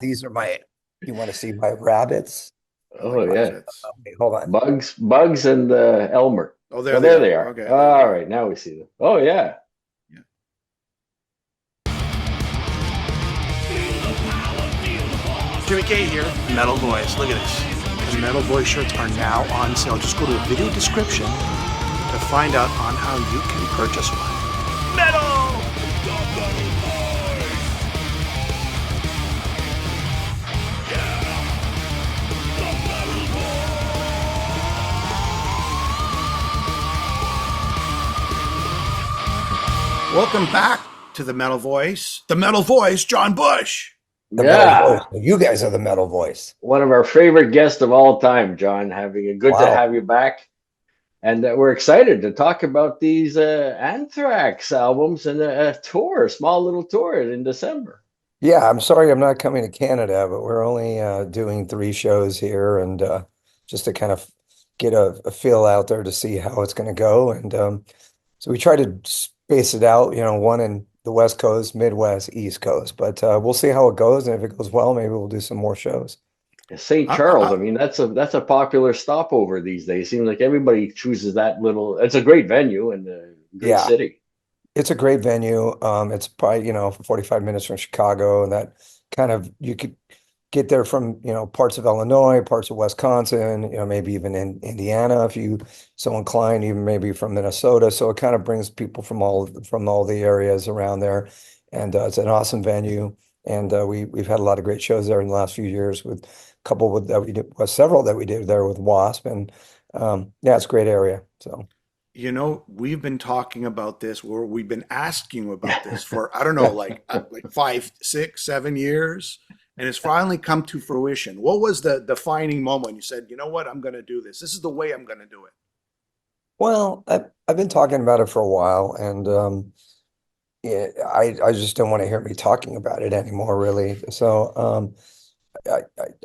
These are my, you want to see my rabbits? I Oh like yeah, rabbits. Okay, hold on. Bugs, and Elmer. Oh, there Oh, they there are. they are. Okay, there they All are. right, now we see them. Oh yeah, Yeah. Jimmy K here, Metal Boys. Look at this. The Metal Boy shirts are now on sale. Just go to the video description to find out on how you can purchase one. Metal! Welcome back to the Metal Voice. The Metal Voice, John Bush. The metal voice. yeah. You guys are the metal voice. One of our favorite guests of all time, John. Having a good to Wow. have you back, and we're excited to talk about these Anthrax albums and a tour, small little tour in December. Yeah, I'm sorry I'm not coming to Canada, but we're only doing 3 shows here and just to kind of get a feel out there to see how it's going to go. And so we try to space it out, one in the West Coast, Midwest, East Coast. But we'll see how it goes. And if it goes well, maybe we'll do some more shows. St. I, I, Charles, I I- mean, that's a popular stopover these days. Seems like everybody chooses that little. It's a great venue and a good Yeah. city. It's a great venue. It's probably, 45 minutes from Chicago, and that kind of you could get there from, parts of Illinois, parts of Wisconsin, maybe even in Indiana if you so inclined, even maybe from Minnesota. So it kind of brings people from all the areas around there. And it's an awesome venue. And we've had a lot of great shows there in the last few years with a couple with that we did, well, several that we did there with Wasp. And yeah, it's a great area. So we've been talking about this, or we've been asking you about this for, I don't know, like 5, 6, 7 years, and it's finally come to fruition. What was the defining moment you said, you know what, I'm going to do this. This is the way I'm going to do it. Well, I've been talking about it for a while, and yeah, I just don't want to hear me talking about it anymore, really. So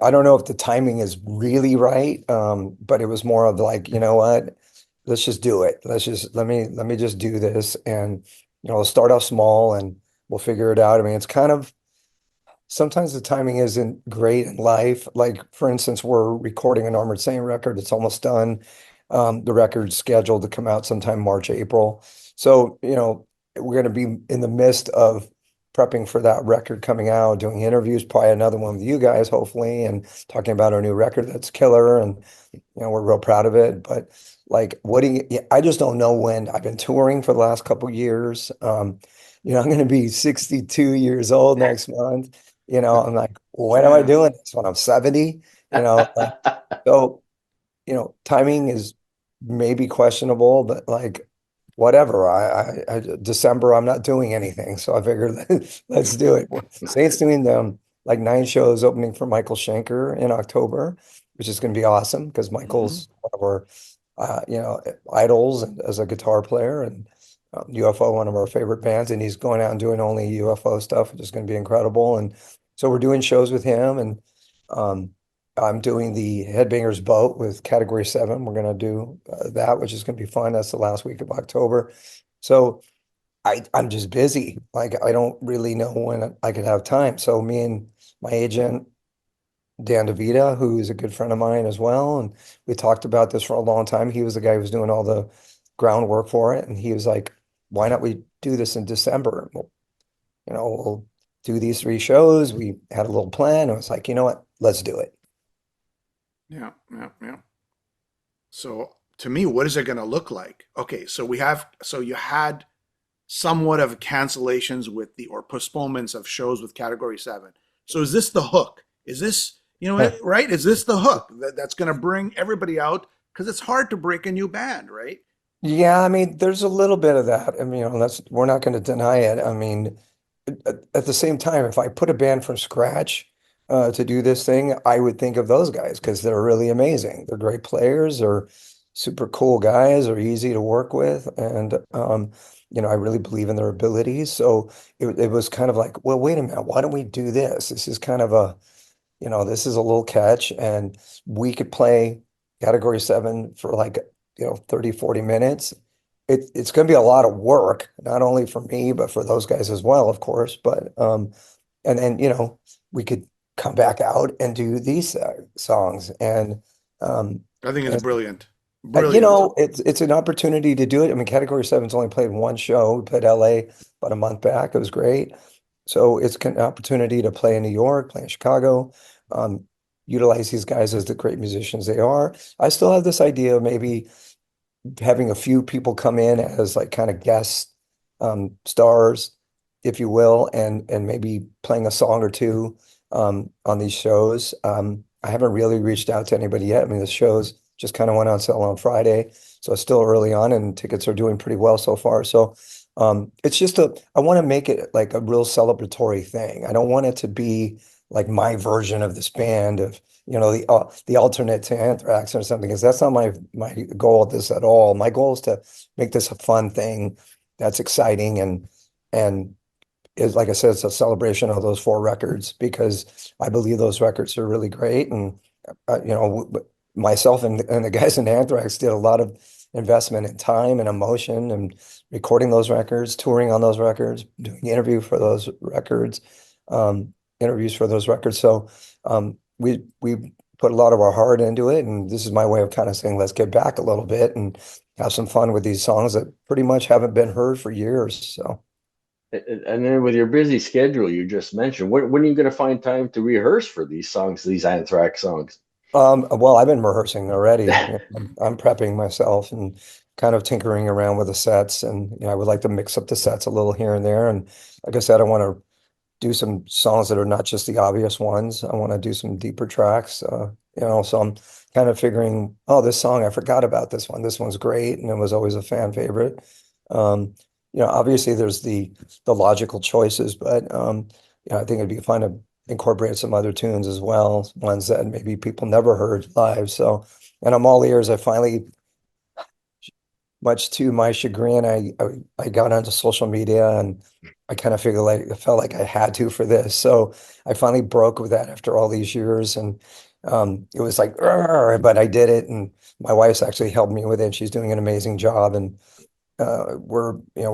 I don't know if the timing is really right, but it was more of like, you know what, let's just do it. Let me just do this, and let's start off small, and we'll figure it out. I mean, it's kind of sometimes the timing isn't great in life. Like, for instance, we're recording an Armored Saint record. It's almost done. The record's scheduled to come out sometime March, April. So, we're going to be in the midst of prepping for that record coming out, doing interviews, probably another one with you guys, hopefully, and talking about our new record that's killer. And, we're real proud of it. But like, what do you, yeah, I just don't know when. I've been touring for the last couple of years. I'm going to be 62 years old next month. I'm like, when am I Yeah. doing this? When I'm 70? Like, so, timing is maybe questionable, but like, whatever. December, I'm not doing anything. So I figured let's do it. Saints doing like 9 shows opening for Michael Schenker in October, which is going to be awesome because Hmm. Michael's one of our, idols and as a guitar player and UFO, one of our favorite bands. And he's going out and doing only UFO stuff, which is going to be incredible. And so we're doing shows with him and, um, I'm doing the Headbangers Boat with Category 7. We're going to do that, which is going to be fun. That's the last week of October. So I'm just busy. Like, I don't really know when I could have time. So me and my agent, Dan DeVita, who is a good friend of mine as well, and we talked about this for a long time. He was the guy who was doing all the groundwork for it. And he was like, why not we do this in December? We'll do these 3 shows. We had a little plan. I was like, you know what? Let's do it. Yeah, yeah, yeah. So to me, what is it going to look like? Okay, so you had somewhat of cancellations with the or postponements of shows with Category 7. So is this the hook? Is this, right? Is this the hook that's going to bring everybody out? Because it's hard to break a new band, right? Yeah, I mean, there's a little bit of that. I mean, that's we're not going to deny it. I mean, at the same time, if I put a band from scratch to do this thing, I would think of those guys because they're really amazing. They're great players, they're super cool guys, they're easy to work with, and I really believe in their abilities. So it was kind of like, well, wait a minute, why don't we do this? This is kind of this is a little catch, and we could play Category 7 for like, 30, 40 minutes. It's going to be a lot of work, not only for me, but for those guys as well, of course. But, and then, we could come back out and do these songs. Um, I think it's and brilliant. Brilliant. it's an opportunity to do it. I mean, Category Seven's only played one show. We played LA about a month back. It was great. So it's an opportunity to play in New York, play in Chicago, um, utilize these guys as the great musicians they are. I still have this idea of maybe having a few people come in as like kind of guest stars, if you will, and maybe playing a song or two on these shows. I haven't really reached out to anybody yet. I mean, the shows just kind of went on sale on Friday, so it's still early on, and tickets are doing pretty well so far. So it's just I want to make it like a real celebratory thing. I don't want it to be like my version of this band of the alternate to Anthrax or something, because that's not my goal with this at all. My goal is to make this a fun thing that's exciting and is, like I said, it's a celebration of those four records because I believe those records are really great. And myself and the guys in Anthrax did a lot of investment in time and emotion and recording those records, touring on those records, doing um, interviews for those records. So we put a lot of our heart into it, and this is my way of kind of saying, let's get back a little bit and have some fun with these songs that pretty much haven't been heard for years. So, And then with your busy schedule you just mentioned, when are you going to find time to rehearse for these songs, these Anthrax songs? well, I've been rehearsing already. I'm prepping myself and kind of tinkering around with the sets, and I would like to mix up the sets a little here and there. And like I said, I want to do some songs that are not just the obvious ones. I want to do some deeper tracks. So I'm kind of figuring, oh, this song, I forgot about this one. This one's great, and it was always a fan favorite. Obviously there's the logical choices, but I think it'd be fun to incorporate some other tunes as well, ones that maybe people never heard live. So, and I'm all ears. I finally, much to my chagrin, I got onto social media and I kind of I felt like I had to for this. So I finally broke with that after all these years, and it was like, "Arr," but I did it, and my wife's actually helped me with it. She's doing an amazing job, and we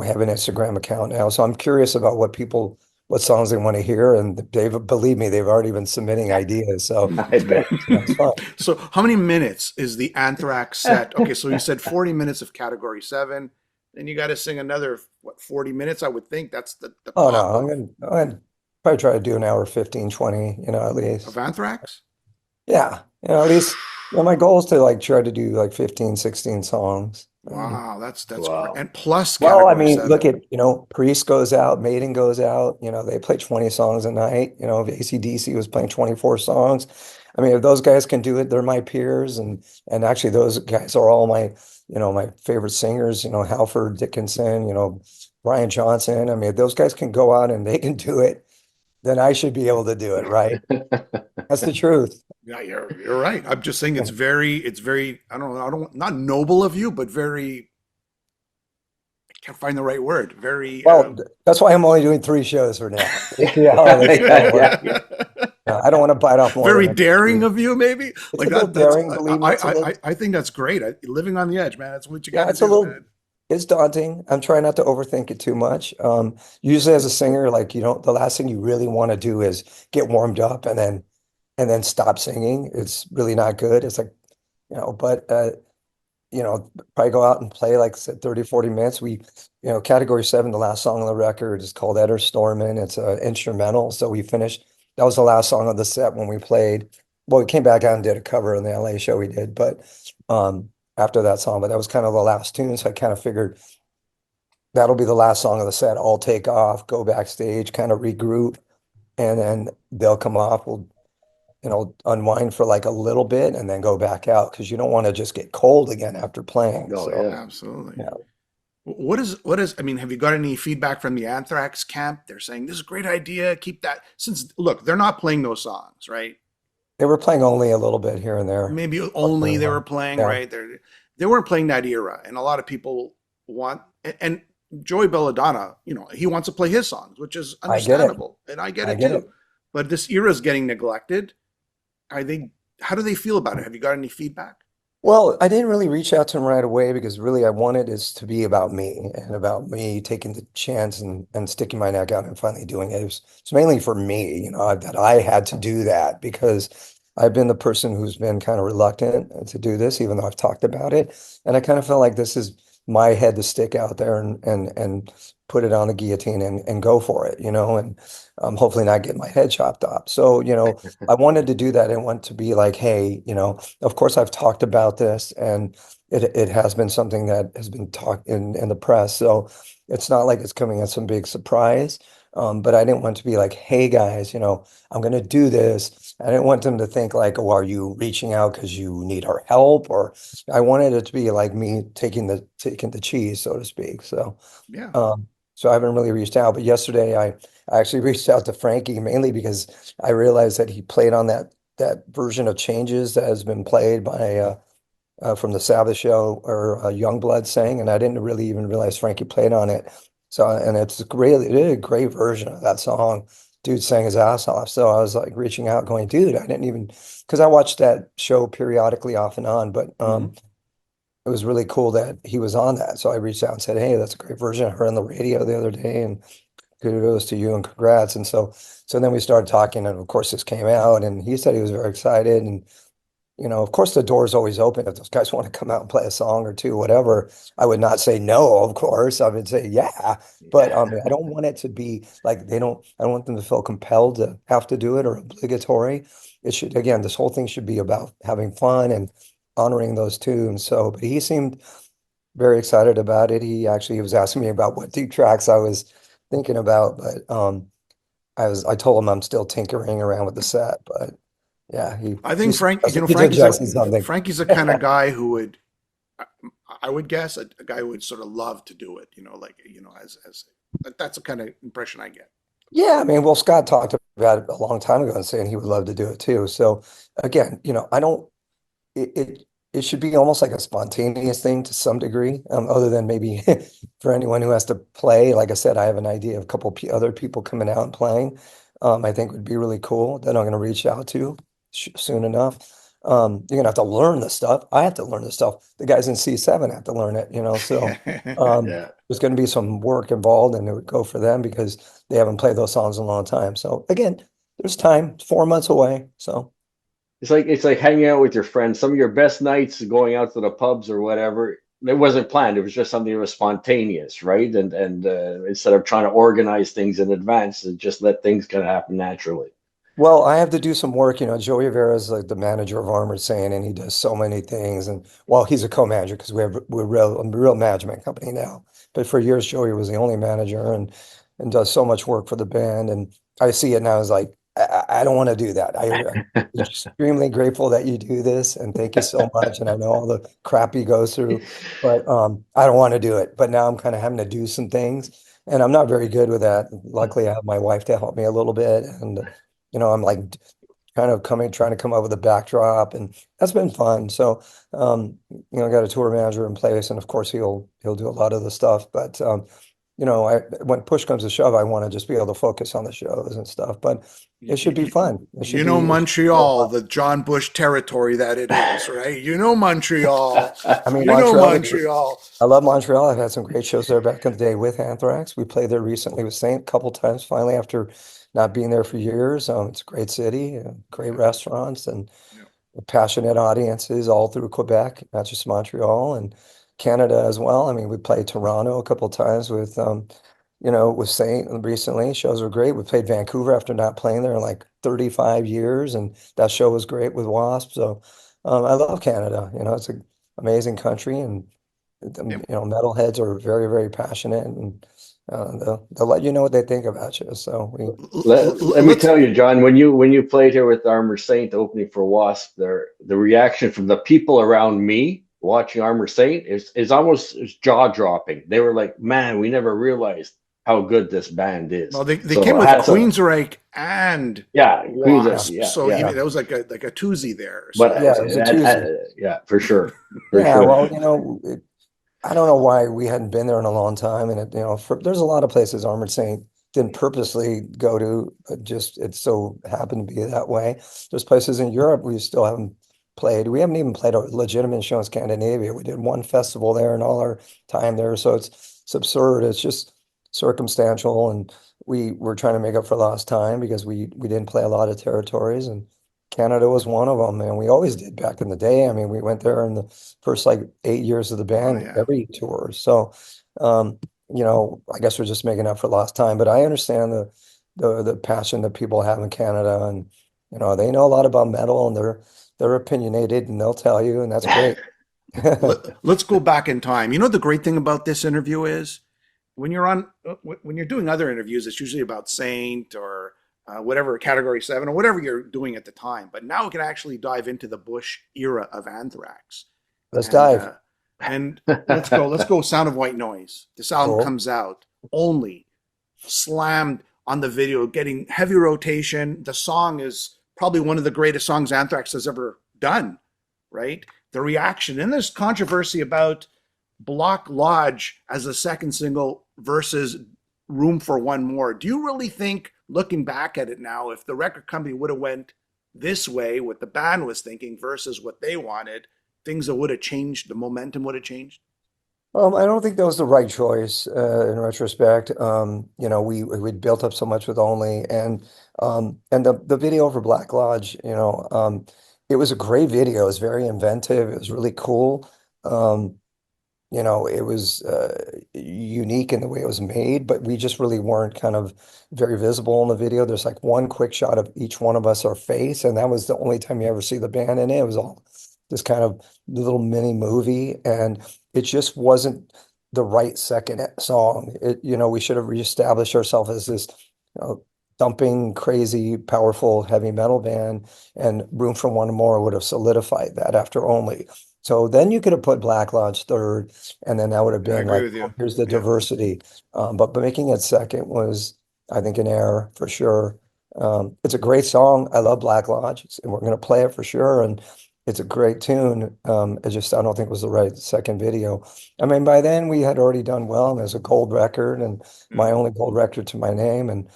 have an Instagram account now, so I'm curious about what songs they want to hear, and believe me, they've already been submitting ideas. So I bet. it's fun. So how many minutes is the Anthrax set? Okay, so you said 40 minutes of Category 7. Then you got to sing another, 40 minutes? I would think that's the Oh no, top I'm gonna probably try to do an hour 15, 20, at of least. Anthrax. Yeah, at least my goal is to like try to do like 15, 16 songs. Wow, that's great. Wow. And plus Well, I Category mean, look 7. at, Priest goes out, Maiden goes out, they play 20 songs a night. If AC/DC was playing 24 songs. I mean, if those guys can do it, they're my peers. And actually those guys are all my favorite singers, Halford Dickinson, Brian Johnson. I mean, if those guys can go out and they can do it, then I should be able to do it, right? That's the truth. Yeah, you're right. I'm just saying it's very not noble of you, but very, I can't find the right word. Very Well, that's why I'm only doing three shows for now. Yeah. I don't want to bite off more very than I can daring chew. of you, maybe. It's Like a little that. That's daring, believe me. I think that's great. Living on the edge, man. That's what you got Yeah, to it's a do, little, man. it's daunting. I'm trying not to overthink it too much. Usually as a singer, like, the last thing you really want to do is get warmed up and then stop singing. It's really not good. It's like, but probably go out and play, like I said, 30, 40 minutes. Category 7, the last song on the record is called Eder Stormin. It's an instrumental. So we finished, that was the last song of the set when we played. Well, we came back out and did a cover in the LA show we did, but after that song, but that was kind of the last tune. So I kind of figured that'll be the last song of the set. I'll take off, go backstage, kind of regroup, and then they'll come off. We'll unwind for like a little bit and then go back out because you don't want to just get cold again after playing. Oh, So, yeah. Absolutely. yeah. I mean, have you got any feedback from the Anthrax camp? They're saying this is a great idea. Keep that. Since look, they're not playing those songs, right? They were playing only a little bit here and there. Maybe only they were playing, Yeah. right? They weren't playing that era, and a lot of people want and Joey Belladonna, he wants to play his songs, which is I get it. understandable, and I get I it get too. it. But this era is getting neglected. How do they feel about it? Have you got any feedback? Well, I didn't really reach out to him right away because really I wanted this to be about me and about me taking the chance and sticking my neck out and finally doing it. It's mainly for me, that I had to do that because I've been the person who's been kind of reluctant to do this, even though I've talked about it. And I kind of felt like this is my head to stick out there and put it on the guillotine and go for it, and hopefully not get my head chopped off. So, I wanted to do that and want to be like, hey, of course, I've talked about this, and it has been something that has been talked in the press. So it's not like it's coming as some big surprise. But I didn't want to be like, hey guys, I'm going to do this. I didn't want them to think like, oh, are you reaching out because you need our help? Or I wanted it to be like me taking the cheese, so to speak. Yeah. Um, so I haven't really reached out. But yesterday I actually reached out to Frankie mainly because I realized that he played on that version of Changes that has been played by from the Sabbath show or Youngblood sang, and I didn't really even realize Frankie played on it. So and it's really a great version of that song. Dude sang his ass off. So I was like reaching out, going, dude, I didn't even because I watched that show periodically off and on, but Hmm. it was really cool that he was on that. So I reached out and said, hey, that's a great version. I heard on the radio the other day, and kudos to you and congrats. And so then we started talking, and of course this came out, and he said he was very excited. And of course the door's always open if those guys want to come out and play a song or two, whatever. I would not say no, of course. I would say yeah. But Yeah. I don't want it to be like I don't want them to feel compelled to have to do it or obligatory. It should, again, this whole thing should be about having fun and honoring those tunes. So, but he seemed very excited about it. He was asking me about what deep tracks I was thinking about, but I told him I'm still tinkering around with the set, but yeah, I think he suggested something. Frankie's the kind of guy who would, I would guess, a guy who would sort of love to do it. Like as that's the kind of impression I get. Yeah, I mean, well, Scott talked about it a long time ago and saying he would love to do it too. So again, I don't it should be almost like a spontaneous thing to some degree, other than maybe for anyone who has to play. Like I said, I have an idea of a couple other people coming out and playing. I think would be really cool that I'm going to reach out to soon enough. You're gonna have to learn the stuff. I have to learn the stuff. The guys in C7 have to learn it, So Yeah. there's going to be some work involved, and it would go for them because they haven't played those songs in a long time. So again, there's time. It's 4 months away. So. It's like hanging out with your friends. Some of your best nights going out to the pubs or whatever. It wasn't planned. It was just something that was spontaneous, right? And instead of trying to organize things in advance, and just let things kind of happen naturally. Well, I have to do some work. Joey Rivera is like the manager of Armored Saint, and he does so many things. And well, he's a co-manager because we're a real management company now. But for years, Joey was the only manager and does so much work for the band. And I see it now as like I don't want to do that. I'm extremely grateful that you do this, and thank you so much. And I know all the crap he goes through, but I don't want to do it. But now I'm kind of having to do some things, and I'm not very good with that. Luckily, I have my wife to help me a little bit, and I'm like kind of trying to come up with a backdrop, and that's been fun. So, I got a tour manager in place, and of course he'll do a lot of the stuff. But when push comes to shove, I want to just be able to focus on the shows and stuff. But it should be fun. It should be real Montreal, fun. the John Bush territory that it is, right? Montreal. I mean, You know Montreal. Montreal. I love Montreal. I've had some great shows there back in the day with Anthrax. We played there recently with Saint a couple times. Finally, after not being there for years, it's a great city, great Yeah, restaurants, and yeah. passionate audiences all through Quebec, not just Montreal and Canada as well. I mean, we played Toronto a couple of times with Saint recently. Shows were great. We played Vancouver after not playing there in like 35 years, and that show was great with Wasp. So I love Canada. It's an amazing country, and Yeah. metalheads are very, very passionate, and they'll let you know what they think about you. So we, Let me Let's tell you, John, when you played here with Armor Saint opening for Wasp, the reaction from the people around me watching Armor Saint is almost jaw dropping. They were like, "Man, we never realized how good this band is." Well, they came So with hats off. Queensryche and Yeah, Queens, Wasp, yeah, so yeah. yeah, that was like a twosie there. But So that yeah, was it a was a Tuesday. yeah, for sure, for Yeah, sure. well, I don't know why we hadn't been there in a long time, and there's a lot of places Armored Saint didn't purposely go to, just it so happened to be that way. There's places in Europe we still haven't played. We haven't even played a legitimate show in Scandinavia. We did one festival there in all our time there. So it's absurd. It's just circumstantial, and we were trying to make up for lost time because we didn't play a lot of territories, and Canada was one of them. And we always did back in the day. I mean, we went there in the first like 8 years of the Oh band, yeah. every tour. So, I guess we're just making up for lost time. But I understand the passion that people have in Canada, and they know a lot about metal, and they're opinionated, and they'll tell you, and that's great. Let's go back in time. You know, the great thing about this interview is when you're doing other interviews, it's usually about Saint or whatever Category 7 or whatever you're doing at the time. But now we can actually dive into the Bush era of Anthrax, Let's and dive. uh, and let's go. Sound of White Noise. This album Cool. comes out only slammed on the video, getting heavy rotation. The song is probably one of the greatest songs Anthrax has ever done, right? The reaction, and there's controversy about Block Lodge as a second single versus Room for One More. Do you really think, looking back at it now, if the record company would have went this way, what the band was thinking versus what they wanted, things that would have changed, the momentum would have changed? I don't think that was the right choice in retrospect. We'd built up so much with Only, and the video for Black Lodge, it was a great video. It was very inventive. It was really cool. Um, it was unique in the way it was made, but we just really weren't kind of very visible in the video. There's like one quick shot of each one of us, our face, and that was the only time you ever see the band in it. It was all this kind of little mini movie, and it just wasn't the right second song. We should have reestablished ourselves as this, thumping, crazy, powerful heavy metal band, and Room for One More would have solidified that after Only. So then you could have put Black Lodge third, and then that would have I been agree like, with oh, you. here's the Yeah. diversity. But making it second was, I think, an error for sure. It's a great song. I love Black Lodge, and we're going to play it for sure. And it's a great tune. I don't think it was the right second video. I mean, by then we had already done well, and there's a gold record, and Yeah. my only gold record to my name, and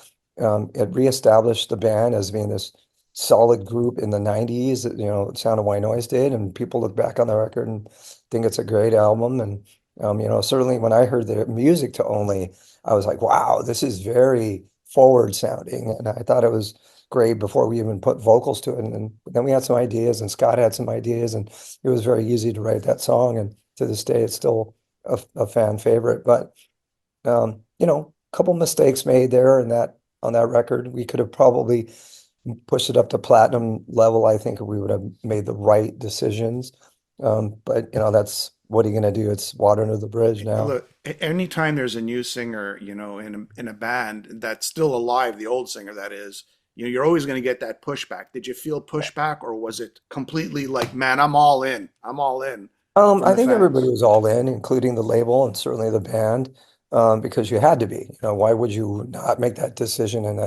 it reestablished the band as being this solid group in the 90s that, Sound of White Noise did, and people look back on the record and think it's a great album. And certainly when I heard the music to Only, I was like, wow, this is very forward sounding, and I thought it was great before we even put vocals to it. And then we had some ideas, and Scott had some ideas, and it was very easy to write that song, and to this day it's still a fan favorite. But a couple mistakes made there, and that on that record we could have probably push it up to platinum level. I think we would have made the right decisions. But that's what are you going to do? It's water under the bridge now. Look, anytime there's a new singer, in a band that's still alive, the old singer that is, you're always going to get that pushback. Did you feel pushback, or was it completely like, man, I'm all in, from I the think everybody fans? was all in, including the label and certainly the band, because you had to be. Why would you not make that decision and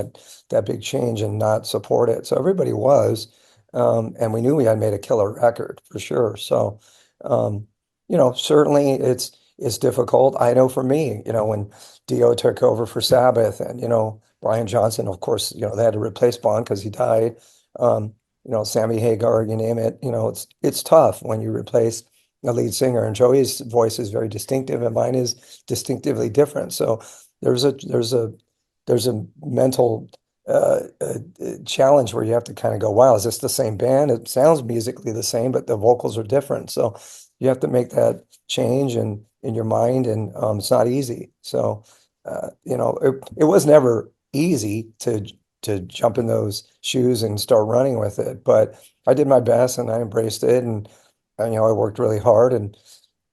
that big change and not support it? So everybody was, and we knew we had made a killer record for sure. So, certainly it's difficult. I know for me, when Dio took over for Sabbath, and Brian Johnson, of course, they had to replace Bond because he died. Sammy Hagar, you name it. It's tough when you replace a lead singer, and Joey's voice is very distinctive, and mine is distinctively different. So there's a there's a there's a mental challenge where you have to kind of go, wow, is this the same band? It sounds musically the same, but the vocals are different. So you have to make that change in your mind, and it's not easy. So it was never easy to jump in those shoes and start running with it, but I did my best, and I embraced it, and I worked really hard, and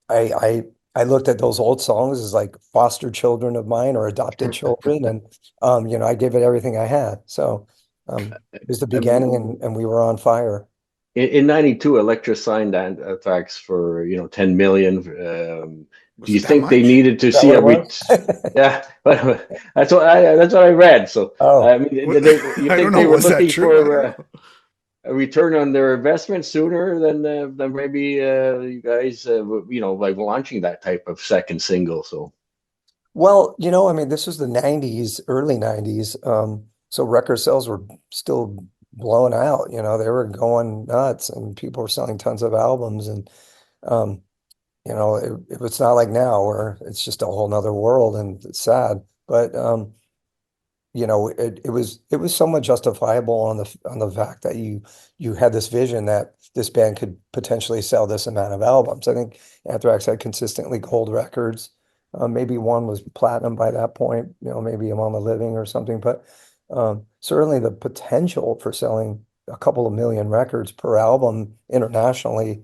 I I I looked at those old songs as like foster children of mine or adopted children, and I gave it everything I had. So it was the I mean, beginning, and we were on fire. in '92, Elektra signed Anthrax for 10 million. Do Was you it that think they much? needed to Is that see what a it was? yeah, but that's what I read. So I Oh, mean, you I don't think know. they were Was that looking true? I don't for know. a return on their investment sooner than maybe you guys like launching that type of second single? So well, I mean, this was the 90s, early 90s. So record sales were still blown out, they were going nuts and people were selling tons of albums and um, it's not like now where it's just a whole nother world and it's sad. But it was somewhat justifiable on the fact that you had this vision that this band could potentially sell this amount of albums. I think Anthrax had consistently gold records. Maybe one was platinum by that point, maybe Among the Living or something. But certainly the potential for selling a couple of million records per album internationally,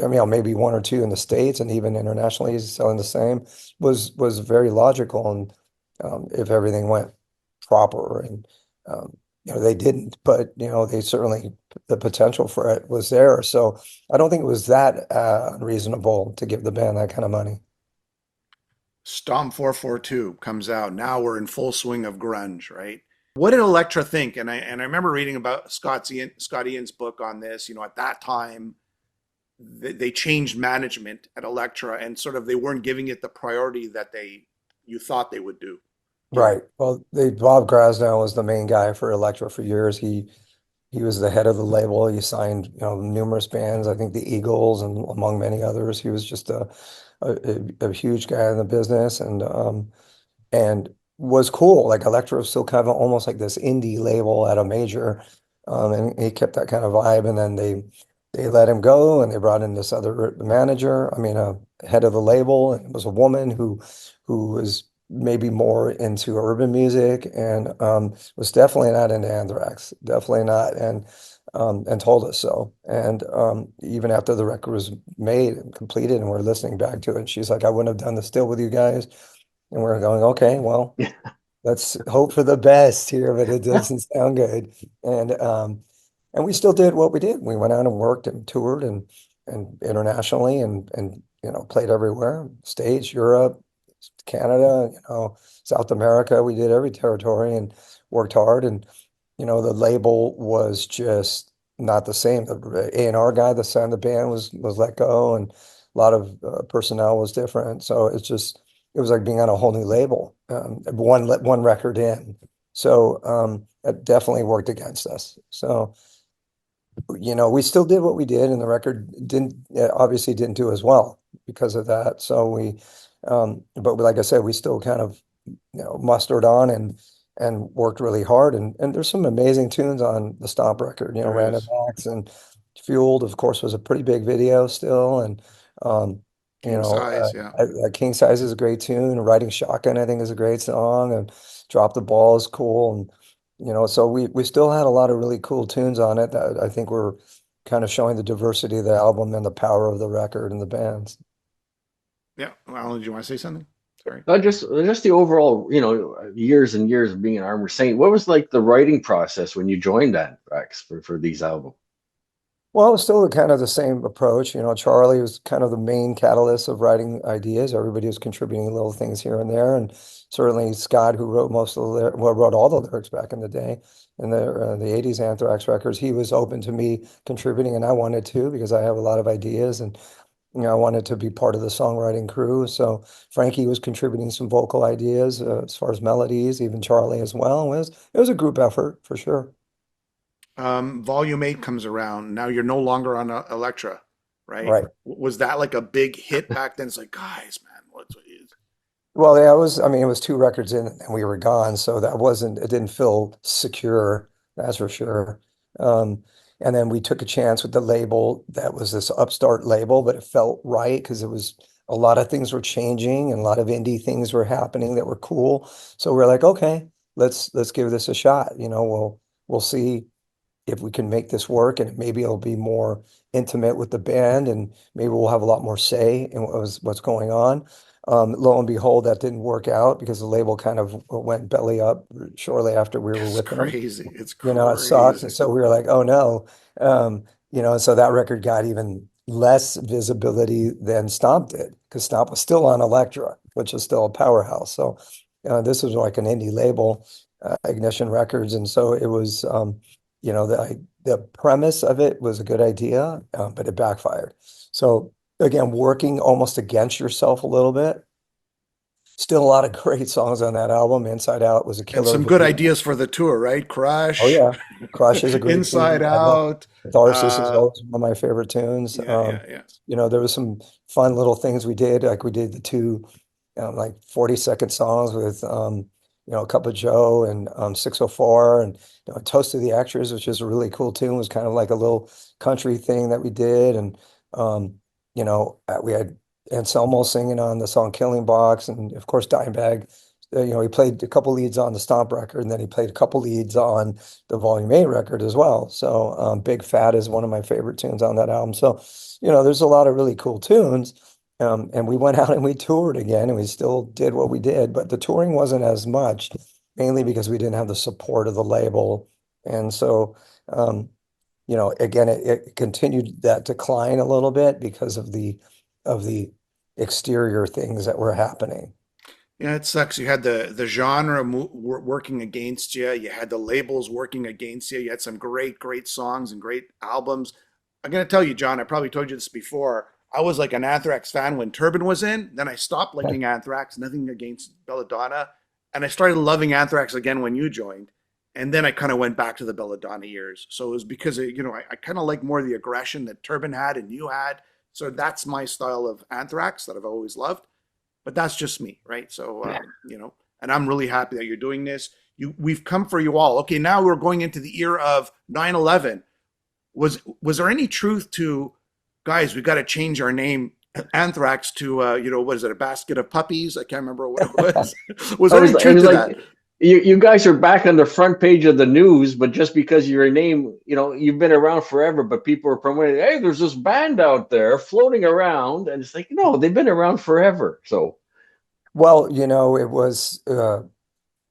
I mean, maybe one or two in the States and even internationally selling the same was very logical. And if everything went proper and they didn't, but they certainly the potential for it was there. So I don't think it was that unreasonable to give the band that kind of money. Stomp 442 comes out. Now we're in full swing of grunge, right? What did Elektra think? And I remember reading about Scott Ian's book on this. At that time, they changed management at Elektra, and sort of they weren't giving it the priority that you thought they would give Right. it. Well, Bob Grasnow was the main guy for Elektra for years. He was the head of the label. He signed, numerous bands. I think the Eagles and among many others. He was just a huge guy in the business and was cool. Like Elektra was still kind of almost like this indie label at a major, and he kept that kind of vibe. And then they let him go, and they brought in this other manager. I mean, a head of the label, and it was a woman who was maybe more into urban music and was definitely not into Anthrax, definitely not, and told us so. And even after the record was made and completed, and we're listening back to it, she's like, "I wouldn't have done this still with you guys." And we're going, okay, well, let's hope for the best here, but it doesn't sound good. And we still did what we did. We went out and worked and toured and internationally and played everywhere, States, Europe, Canada, South America. We did every territory and worked hard. And the label was just not the same. The A&R guy that signed the band was let go, and a lot of personnel was different. So it was like being on a whole new label, one record in. So it definitely worked against us. So we still did what we did, and the record didn't obviously didn't do as well because of that. So but like I said, we still kind of mustered on and worked really hard. And there's some amazing tunes on the Stomp record. There Random is. Acts and Fueled, of course, was a pretty big video still. And um, King size, yeah. King Size is a great tune. Riding Shotgun, I think, is a great song. And Drop the Ball is cool. And so we still had a lot of really cool tunes on it that I think were kind of showing the diversity of the album and the power of the record and the bands. Yeah. Well, do you want to say something? Sorry. Just the overall, years and years of being an Armor Saint. What was like the writing process when you joined Anthrax for these albums? Well, it was still kind of the same approach. Charlie was kind of the main catalyst of writing ideas. Everybody was contributing little things here and there. And certainly Scott, who wrote wrote all the lyrics back in the day in the 80s Anthrax records, he was open to me contributing, and I wanted to because I have a lot of ideas and I wanted to be part of the songwriting crew. So Frankie was contributing some vocal ideas as far as melodies, even Charlie as well. It was a group effort for sure. Volume 8 comes around. Now you're no longer on Elektra, right? Right. Was that like a big hit back then? It's like, guys, man, what's what is Well, yeah, I mean, it was two records in and we were gone. So it didn't feel secure, that's for sure. Um, and then we took a chance with the label that was this upstart label, but it felt right because a lot of things were changing and a lot of indie things were happening that were cool. So we're like, okay, let's give this a shot. We'll see if we can make this work and maybe it'll be more intimate with the band and maybe we'll have a lot more say in what's going on. Lo and behold, that didn't work out because the label kind of went belly up shortly after we were it's with them. crazy. It's It sucked. And crazy. so we were like, oh no. And so that record got even less visibility than Stomp did because Stomp was still on Elektra, which is still a powerhouse. So this was like an indie label, Ignition Records. And so it was, the premise of it was a good idea, but it backfired. So again, working almost against yourself a little bit Still a lot of great songs on that album. Inside Out was a And killer some good video. ideas for the tour, right? Oh Crush, yeah, Crush is a great Inside tune. I love Out. Catharsis is Uh, always one of my favorite tunes. yeah, yeah, yeah. There was some fun little things we did, like we did the two like 40-second songs with Cup of Joe and 604 and Toast to the Actors, which is a really cool tune. It was kind of like a little country thing that we did. And we had Anselmo singing on the song Killing Box, and of course Dimebag. He played a couple leads on the Stomp record, and then he played a couple leads on the Volume 8 record as well. So Big Fat is one of my favorite tunes on that album. So, there's a lot of really cool tunes. And we went out and we toured again, and we still did what we did, but the touring wasn't as much, mainly because we didn't have the support of the label. And so, again, it continued that decline a little bit because of the exterior things that were happening. Yeah, it sucks. You had the genre working against you. You had the labels working against you. You had some great, great songs and great albums. I'm gonna tell you, John. I probably told you this before. I was like an Anthrax fan when Turban was in. Then I stopped liking Anthrax. Nothing against Belladonna, and I started loving Anthrax again when you joined. And then I kind of went back to the Belladonna years. So it was because I kind of like more of the aggression that Turban had and you had. So that's my style of Anthrax that I've always loved, but that's just me, right? So and I'm really happy that you're doing this. We've come for you all. Okay, now we're going into the year of 9/11. Was there any truth to, guys, we got to change our name Anthrax to what is it, a basket of puppies? I can't remember what it was. Was I there was, any it truth was to like, that? you guys are back on the front page of the news, but just because your name, you've been around forever, but people are promoting, hey, there's this band out there floating around, and it's like, no, they've been around forever. So Well, it was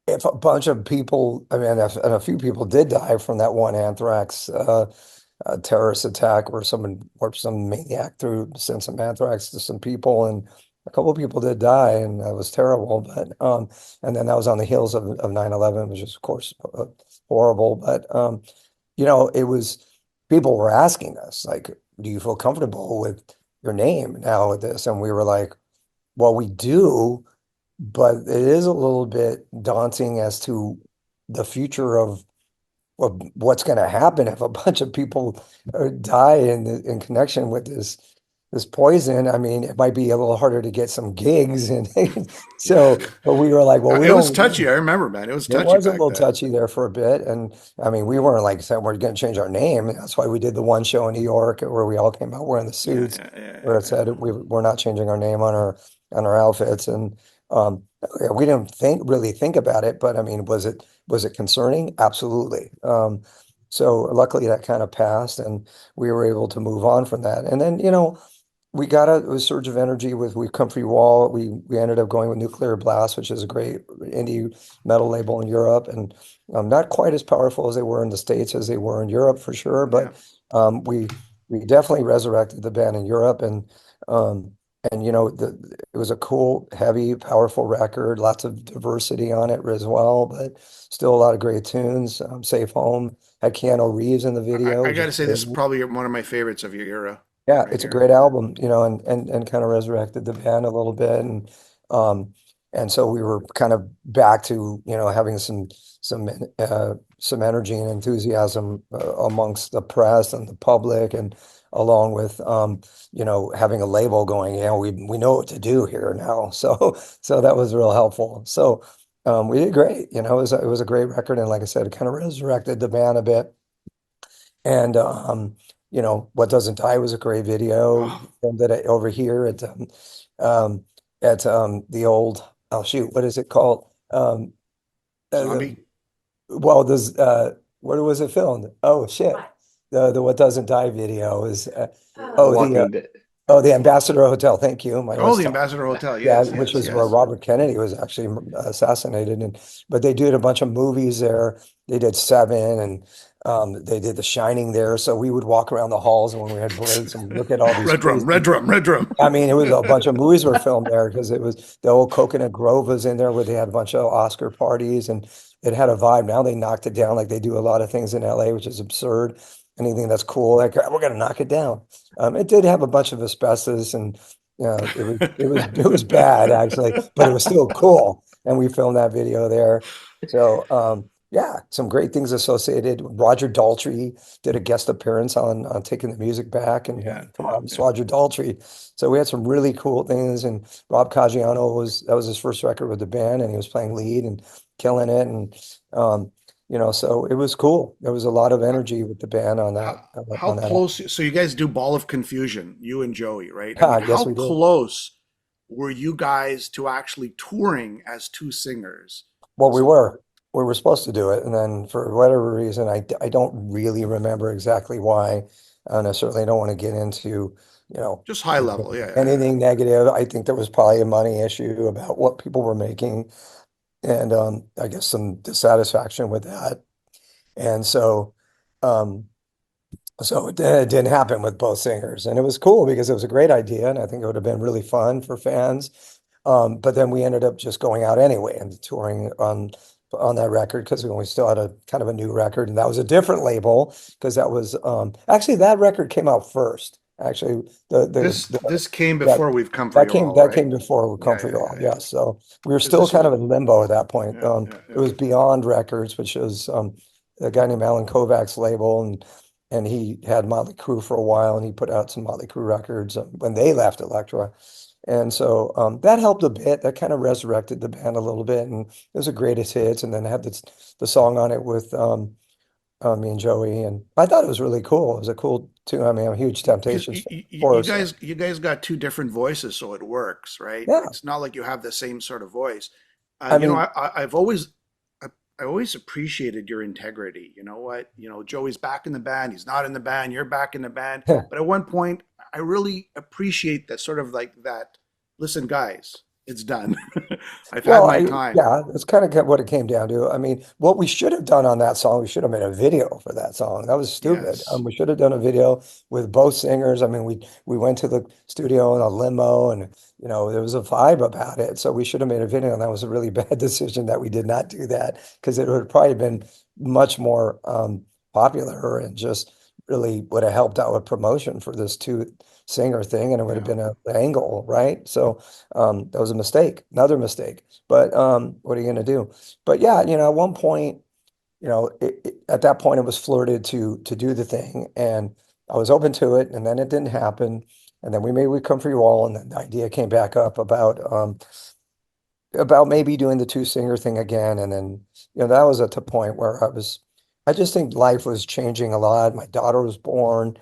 if a bunch of people, I mean, and a few people did die from that one anthrax terrorist attack where some maniac threw sent some anthrax to some people, and a couple of people did die, and that was terrible. But and then that was on the heels of 9/11, which is of course horrible. But it was people were asking us like, "Do you feel comfortable with your name now with this?" And we were like, "Well, we do." But it is a little bit daunting as to the future of what's going to happen if a bunch of people die in connection with this poison. I mean, it might be a little harder to get some gigs, and Yeah, so. But we were like, well, we it was don't. touchy. I remember, man. It was It touchy was a back little then. touchy there for a bit, and I mean, we weren't like saying we're going to change our name. That's why we did the one show in New York where we all came out wearing the Yeah, suits, yeah, where it yeah, said we're not changing our name on our outfits, and yeah, we didn't really think about it. But I mean, was it concerning? Absolutely. So luckily that kind of passed, and we were able to move on from that. And then we got a surge of energy with We Come For You All. We ended up going with Nuclear Blast, which is a great indie metal label in Europe, and not quite as powerful as they were in the States as they were in Europe for sure. yeah. But we definitely resurrected the band in Europe, and it was a cool, heavy, powerful record, lots of diversity on it as well, but still a lot of great tunes. Safe Home had Keanu Reeves in the video, I which got is to say, this is probably one of my favorites of your era, yeah, right it's a here. great album, and kind of resurrected the band a little bit, um, and so we were kind of back to having some energy and enthusiasm amongst the press and the public, and along with having a label going, we know what to do here now, so that was real helpful. So we did great, it was a great record, and like I said, it kind of resurrected the band a bit. And What Doesn't Die was a great video. Oh, Filmed it over here um, at the old, oh shoot, what is it called? Uh, Zombie. well, where was it filmed? Oh shit. The What Doesn't Die video is oh the Walking Dead. the Ambassador Hotel. Thank you. My Oh, the notes. Ambassador Hotel. Yeah, Yes, which yes, was where yes. Robert Kennedy was actually assassinated, and but they did a bunch of movies there. They did Seven, and they did The Shining there. So we would walk around the halls, and when we had breaks, and look at all these Red Drum, Red crazy. Drum, Red Drum. I mean, it was a bunch of movies were filmed there because it was the old Coconut Grove was in there where they had a bunch of Oscar parties, and it had a vibe. Now they knocked it down like they do a lot of things in LA, which is absurd. Anything that's cool, like we're gonna knock it down. It did have a bunch of asbestos and Yeah, it was bad actually, but it was still cool. And we filmed that video there. So yeah, some great things associated. Roger Daltrey did a guest appearance on Taking the Music Back and Yeah, yeah, it's yeah. Roger Daltrey. So we had some really cool things, and Rob Caggiano was his first record with the band, and he was playing lead and killing it. And um, so it was cool. There was a lot of energy with the band on How, that how on that album. close? So you guys do Ball of Confusion, you and Joey, right? I mean, Yes, how we did. close were you guys to actually touring as two singers? Well, we So were. We were supposed to do it, and then for whatever reason, I don't really remember exactly why, and I certainly don't want to get into, you know, just high level, yeah, yeah, yeah. anything negative. I think there was probably a money issue about what people were making, and I guess some dissatisfaction with that. And um, so it didn't happen with both singers, and it was cool because it was a great idea, and I think it would have been really fun for fans. But then we ended up just going out anyway and touring on that record because we still had a kind of a new record, and that was a different label because that was actually that record came out first. Actually, This came that before We've Come for You All, that right? came before Come Yeah, For yeah, You All, yeah, yeah. yes. So we were Because still this kind was, of in limbo at that point. yeah, yeah, It yeah. was Beyond Records, which was a guy named Alan Kovac's label, and he had Motley Crue for a while, and he put out some Motley Crue records when they left Elektra. And so that helped a bit. That kind of resurrected the band a little bit, and it was a greatest hits. And then had the song on it with me and Joey, and I thought it was really cool. It was a cool tune. I mean, I'm a huge Because Temptations fan, of course. you guys got two different voices, so it works, right? Yeah, It's not like you have the same sort of voice. I mean, I, I always appreciated your integrity. You know what? You know, Joey's back in the band. He's not in the band. You're back in the band. But at one point, I really appreciate that sort of like that. Listen, guys, it's done. I've had well, my time. yeah, it's kind of what it came down to. I mean, what we should have done on that song, we should have made a video for that song. That was stupid. Yes. We should have done a video with both singers. I mean, we went to the studio in a limo, and there was a vibe about it. So we should have made a video, and that was a really bad decision that we did not do that because it would have probably been much more popular and just really would have helped out with promotion for this two singer thing, and it would have Yeah. been an angle, right? So that was a mistake, another mistake. But what are you going to do? But yeah, at one point, at that point, it was flirted to do the thing, and I was open to it, and then it didn't happen, and then we come for you all, and then the idea came back up about maybe doing the two singer thing again, and then that was at the point where I just think life was changing a lot. My daughter was born.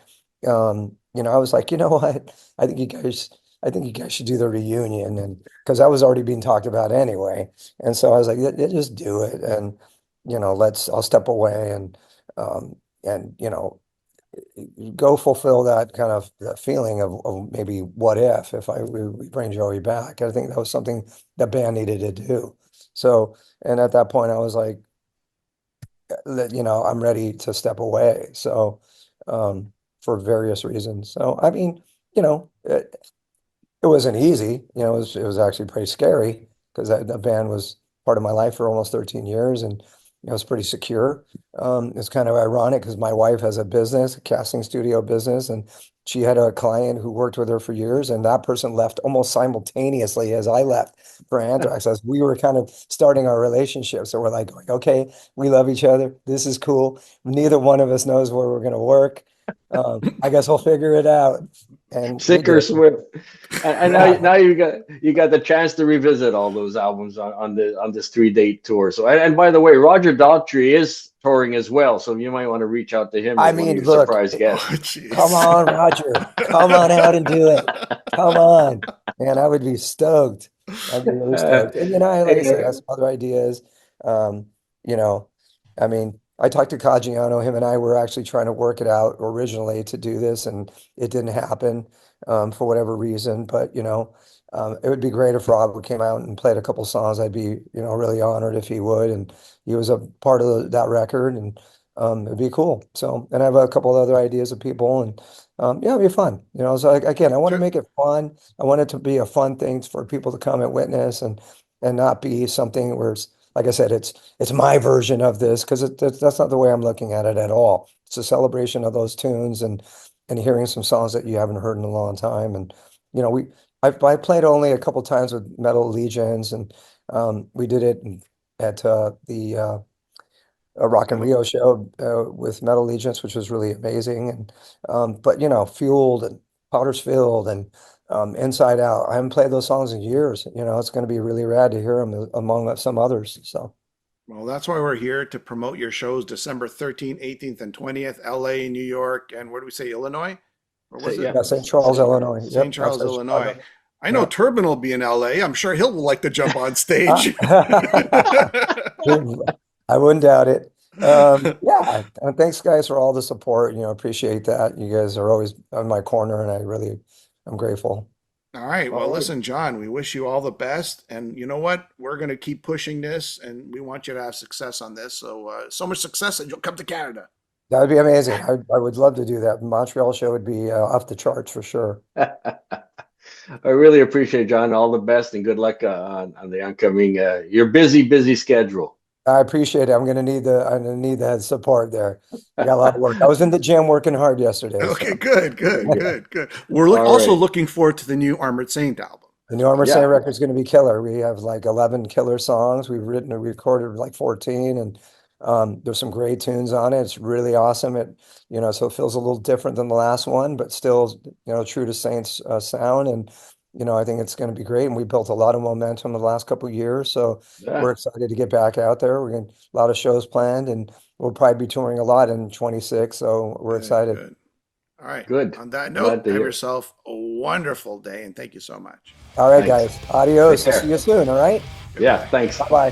I was like, you know what? I think you guys. I think you guys should do the reunion, and because that was already being talked about anyway. And so I was like, yeah, just do it. And, I'll step away and, go fulfill that kind of that feeling of maybe what if we bring Joey back. I think that was something the band needed to do. So, and at that point I was like, I'm ready to step away. So, for various reasons. So, I mean, you know, it, it wasn't easy. It was actually pretty scary because that band was part of my life for almost 13 years, and it was pretty secure. It's kind of ironic because my wife has a business, a casting studio business, and she had a client who worked with her for years, and that person left almost simultaneously as I left for Anthrax, as we were kind of starting our relationship. So we're like going, okay, we love each other. This is cool. Neither one of us knows where we're going to work. I guess we'll figure it out. And we Sink or did. swim. And now, Yeah. now you got the chance to revisit all those albums on this 3-date tour. So and by the way, Roger Daltrey is touring as well, so you might want to reach out to him I as one of mean, your look, surprise Oh, guests. come jeez. on, Roger. Come on out and do it. Come on. Man, I would be stoked. I'd be really stoked. And like I said, I have some other ideas. Um, you know, I mean, I talked to Caggiano. Him and I were actually trying to work it out originally to do this, and it didn't happen for whatever reason. But it would be great if Rob came out and played a couple songs. I'd be really honored if he would, and he was a part of that record, and it'd be cool. So, and I have a couple of other ideas of people, and yeah, it'd be fun. So again, I want to So, make it fun. I want it to be a fun thing for people to come and witness, and not be something where it's like I said, it's my version of this because that's not the way I'm looking at it at all. It's a celebration of those tunes and hearing some songs that you haven't heard in a long time. And we I played only a couple times with Metal Legions, and we did it at the Rock and Metal. Rio show with Metal Legions, which was really amazing. And but you know, Fueled and Powder's Field and Inside Out. I haven't played those songs in years. You know, it's going to be really rad to hear them among some others. So Well, that's why we're here to promote your shows December 13th, 18th, and 20th, LA, New York, and where do we say, Illinois? Or So, was yeah, it yeah, St. Charles, Illinois. St. Yep, Charles, outside Illinois? Chicago. I know Yeah. Turbin will be in LA. I'm sure he'll like to jump on stage. I wouldn't doubt it. Yeah, and thanks guys for all the support. You know, appreciate that. You guys are always on my corner, and I'm grateful. All right. Well, all right, listen, John, we wish you all the best. And you know what? We're going to keep pushing this, and we want you to have success on this. So, so much success that you'll come to Canada. That would be amazing. I would love to do that. Montreal show would be off the charts for sure. I really appreciate it, John. All the best and good luck on the oncoming. Your busy schedule. I appreciate it. I'm gonna need that support there. I got a lot of work. I was in the gym working hard yesterday. Okay, So good, good, yeah. good, good. We're All also right. looking forward to the new Armored Saint album. The new Armor Yeah, Saint record is going to be killer. We have like 11 killer songs. We've written and recorded like 14, and there's some great tunes on it. It's really awesome. So it feels a little different than the last one, but still, true to Saint's sound. And I think it's going to be great. And we built a lot of momentum the last couple of years, so yeah, we're excited to get back out there. We're going a lot of shows planned, and we'll probably be touring a lot in 26. So we're Good, excited. good. All right. good. On that Glad note, to have hear. yourself a wonderful day, and thank you so much. All right, Thanks. guys. Take Adios. I'll see care. you soon. All right. Yeah, Goodbye. thanks. Bye bye.